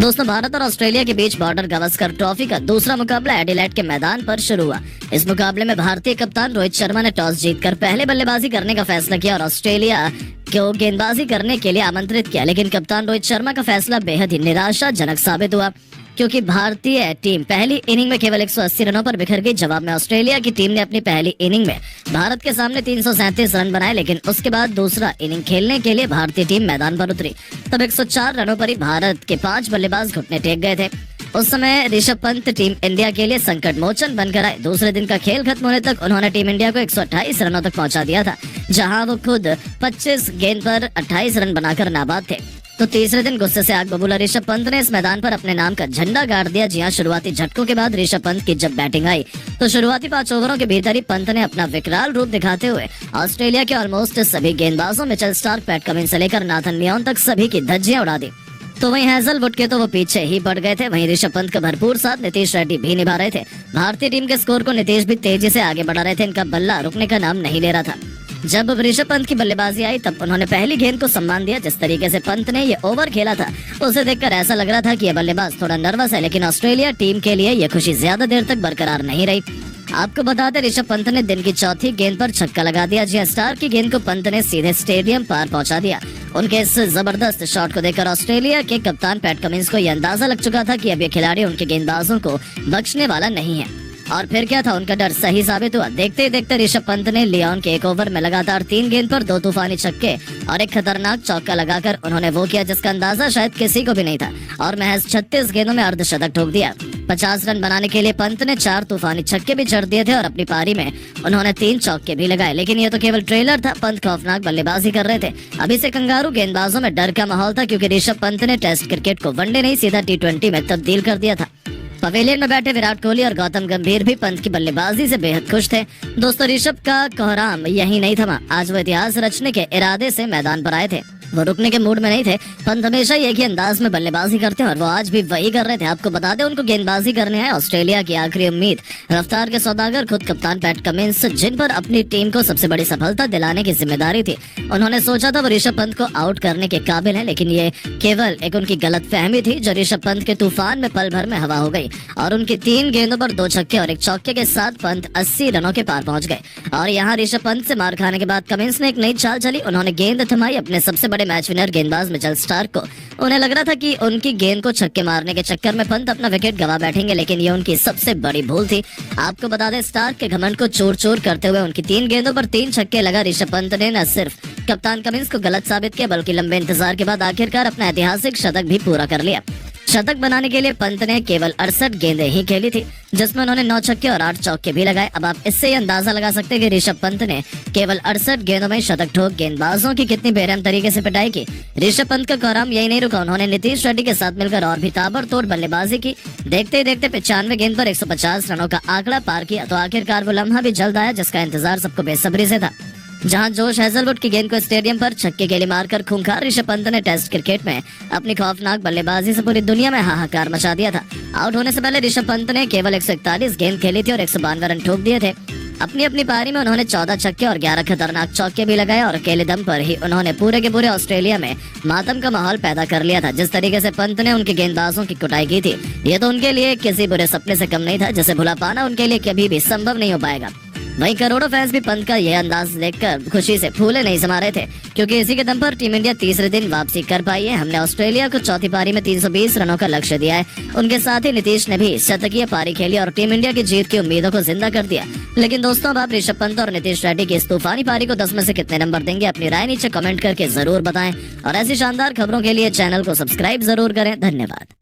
दोस्तों, भारत और ऑस्ट्रेलिया के बीच बॉर्डर गावस्कर ट्रॉफी का दूसरा मुकाबला एडिलेड के मैदान पर शुरू हुआ। इस मुकाबले में भारतीय कप्तान रोहित शर्मा ने टॉस जीतकर पहले बल्लेबाजी करने का फैसला किया और ऑस्ट्रेलिया को गेंदबाजी करने के लिए आमंत्रित किया। लेकिन कप्तान रोहित शर्मा का फैसला बेहद ही निराशाजनक साबित हुआ, क्योंकि भारतीय टीम पहली इनिंग में केवल 180 रनों पर बिखर गई। जवाब में ऑस्ट्रेलिया की टीम ने अपनी पहली इनिंग में भारत के सामने 337 रन बनाए, लेकिन उसके बाद दूसरा इनिंग खेलने के लिए भारतीय टीम मैदान पर उतरी। तब 104 रनों पर ही भारत के 5 बल्लेबाज घुटने टेक गए थे। उस समय ऋषभ पंत टीम इंडिया के लिए संकट मोचन बनकर आए। दूसरे दिन का खेल खत्म होने तक उन्होंने टीम इंडिया को 128 रनों तक पहुंचा दिया था, जहां वो खुद 25 गेंद पर 28 रन बनाकर नाबाद थे। तो तीसरे दिन गुस्से से आग बबूला ऋषभ पंत ने इस मैदान पर अपने नाम का झंडा गाड़ दिया। जी हां, शुरुआती झटकों के बाद ऋषभ पंत की जब बैटिंग आई तो शुरुआती 5 ओवरों के भीतर ही पंत ने अपना विकराल रूप दिखाते हुए ऑस्ट्रेलिया के ऑलमोस्ट सभी गेंदबाजों मिचेल स्टार्क, पैट कमिंस से लेकर नाथन लियोन तक सभी की धज्जियां उड़ा दी। तो वहीं हैजलवुड के तो वो पीछे ही पड़ गए थे। वहीं ऋषभ पंत का भरपूर साथ नीतीश रेड्डी भी निभा रहे थे। भारतीय टीम के स्कोर को नीतीश भी तेजी से आगे बढ़ा रहे थे। इनका बल्ला रुकने का नाम नहीं ले रहा था। जब ऋषभ पंत की बल्लेबाजी आई तब उन्होंने पहली गेंद को सम्मान दिया। जिस तरीके से पंत ने ये ओवर खेला था उसे देखकर ऐसा लग रहा था कि ये बल्लेबाज थोड़ा नर्वस है, लेकिन ऑस्ट्रेलिया टीम के लिए ये खुशी ज्यादा देर तक बरकरार नहीं रही। आपको बता दें, ऋषभ पंत ने दिन की चौथी गेंद पर छक्का लगा दिया। जी, स्टार की गेंद को पंत ने सीधे स्टेडियम पार पहुंचा दिया। उनके इस जबरदस्त शॉट को देखकर ऑस्ट्रेलिया के कप्तान पैट कमिंस को यह अंदाजा लग चुका था कि अब ये खिलाड़ी उनके गेंदबाजों को बख्शने वाला नहीं है। और फिर क्या था, उनका डर सही साबित हुआ। देखते ही देखते ऋषभ पंत ने लियोन के एक ओवर में लगातार 3 गेंद पर 2 तूफानी छक्के और एक खतरनाक चौका लगाकर उन्होंने वो किया जिसका अंदाजा शायद किसी को भी नहीं था, और महज 36 गेंदों में अर्धशतक ठोक दिया। 50 रन बनाने के लिए पंत ने 4 तूफानी छक्के भी जड़ दिए थे और अपनी पारी में उन्होंने 3 चौके भी लगाए। लेकिन ये तो केवल ट्रेलर था। पंत खौफनाक बल्लेबाजी कर रहे थे। अभी से कंगारू गेंदबाजों में डर का माहौल था, क्योंकि ऋषभ पंत ने टेस्ट क्रिकेट को वनडे नहीं सीधा T20 में तब्दील कर दिया था। पवेलियन में बैठे विराट कोहली और गौतम गंभीर भी पंत की बल्लेबाजी से बेहद खुश थे। दोस्तों, ऋषभ का कोहराम यही नहीं थमा। आज वो इतिहास रचने के इरादे से मैदान पर आए थे। वो रुकने के मूड में नहीं थे। पंत हमेशा एक ही अंदाज में बल्लेबाजी करते हैं और वो आज भी वही कर रहे थे। आपको बता दें, उनको गेंदबाजी करने है ऑस्ट्रेलिया की आखिरी उम्मीद, रफ्तार के सौदागर खुद कप्तान पैट कमिंस, जिन पर अपनी टीम को सबसे बड़ी सफलता दिलाने की जिम्मेदारी थी। उन्होंने सोचा था वो ऋषभ पंत को आउट करने के काबिल है, लेकिन ये केवल एक उनकी गलत फहमी थी जो ऋषभ पंत के तूफान में पल भर में हवा हो गई और उनकी 3 गेंदों पर 2 छक्के और 1 चौके के साथ पंत 80 रनों के पार पहुंच गए। और यहाँ ऋषभ पंत से मार खाने के बाद कमिंस ने एक नई चाल चली। उन्होंने गेंद थमाई अपने सबसे बड़े मैच विनर गेंदबाज मिचेल स्टार्क को। उन्हें लग रहा था कि उनकी गेंद को छक्के मारने के चक्कर में पंत अपना विकेट गवा बैठेंगे, लेकिन ये उनकी सबसे बड़ी भूल थी। आपको बता दें, स्टार्क के घमंड को चूर चूर करते हुए उनकी 3 गेंदों पर 3 छक्के लगा ऋषभ पंत ने न सिर्फ कप्तान कमिंस को गलत साबित किया, बल्कि लंबे इंतजार के बाद आखिरकार अपना ऐतिहासिक शतक भी पूरा कर लिया। शतक बनाने के लिए पंत ने केवल 68 गेंदें ही खेली थी, जिसमें उन्होंने 9 छक्के और 8 चौके भी लगाए। अब आप इससे ही अंदाजा लगा सकते हैं कि ऋषभ पंत ने केवल 68 गेंदों में शतक ठोक गेंदबाजों की कितनी बेरहम तरीके से पिटाई की। ऋषभ पंत का कोहराम यही नहीं रुका। उन्होंने नीतीश रेड्डी के साथ मिलकर और भी ताबड़तोड़ बल्लेबाजी की। देखते ही देखते 95 गेंद पर 150 रनों का आंकड़ा पार किया। तो आखिरकार वो लम्हा भी जल्द आया जिसका इंतजार सबको बेसब्री से था, जहां जोश हैजलवुड की गेंद को स्टेडियम पर छक्के के लिए मारकर खूंखार ऋषभ पंत ने टेस्ट क्रिकेट में अपनी खौफनाक बल्लेबाजी से पूरी दुनिया में हाहाकार मचा दिया था। आउट होने से पहले ऋषभ पंत ने केवल 141 गेंद खेली थी और 152 रन ठोक दिए थे। अपनी अपनी पारी में उन्होंने 14 छक्के और 11 खतरनाक चौके भी लगाए और अकेले दम पर ही उन्होंने पूरे के पूरे ऑस्ट्रेलिया में मातम का माहौल पैदा कर लिया था। जिस तरीके से पंत ने उनके गेंदबाजों की कुटाई की थी, ये तो उनके लिए किसी बुरे सपने से कम नहीं था, जिसे भुला पाना उनके लिए कभी भी संभव नहीं हो पाएगा। वहीं करोड़ों फैंस भी पंत का यह अंदाज देखकर खुशी से फूले नहीं समा रहे थे, क्योंकि इसी के दम पर टीम इंडिया तीसरे दिन वापसी कर पाई है। हमने ऑस्ट्रेलिया को चौथी पारी में 320 रनों का लक्ष्य दिया है। उनके साथ ही नीतीश ने भी शतकीय पारी खेली और टीम इंडिया की जीत की उम्मीदों को जिंदा कर दिया। लेकिन दोस्तों, अब आप ऋषभ पंत और नीतीश रेड्डी की इस तूफानी पारी को 10 में से कितने नंबर देंगे? अपनी राय नीचे कमेंट करके जरूर बताएं और ऐसी शानदार खबरों के लिए चैनल को सब्सक्राइब जरूर करें। धन्यवाद।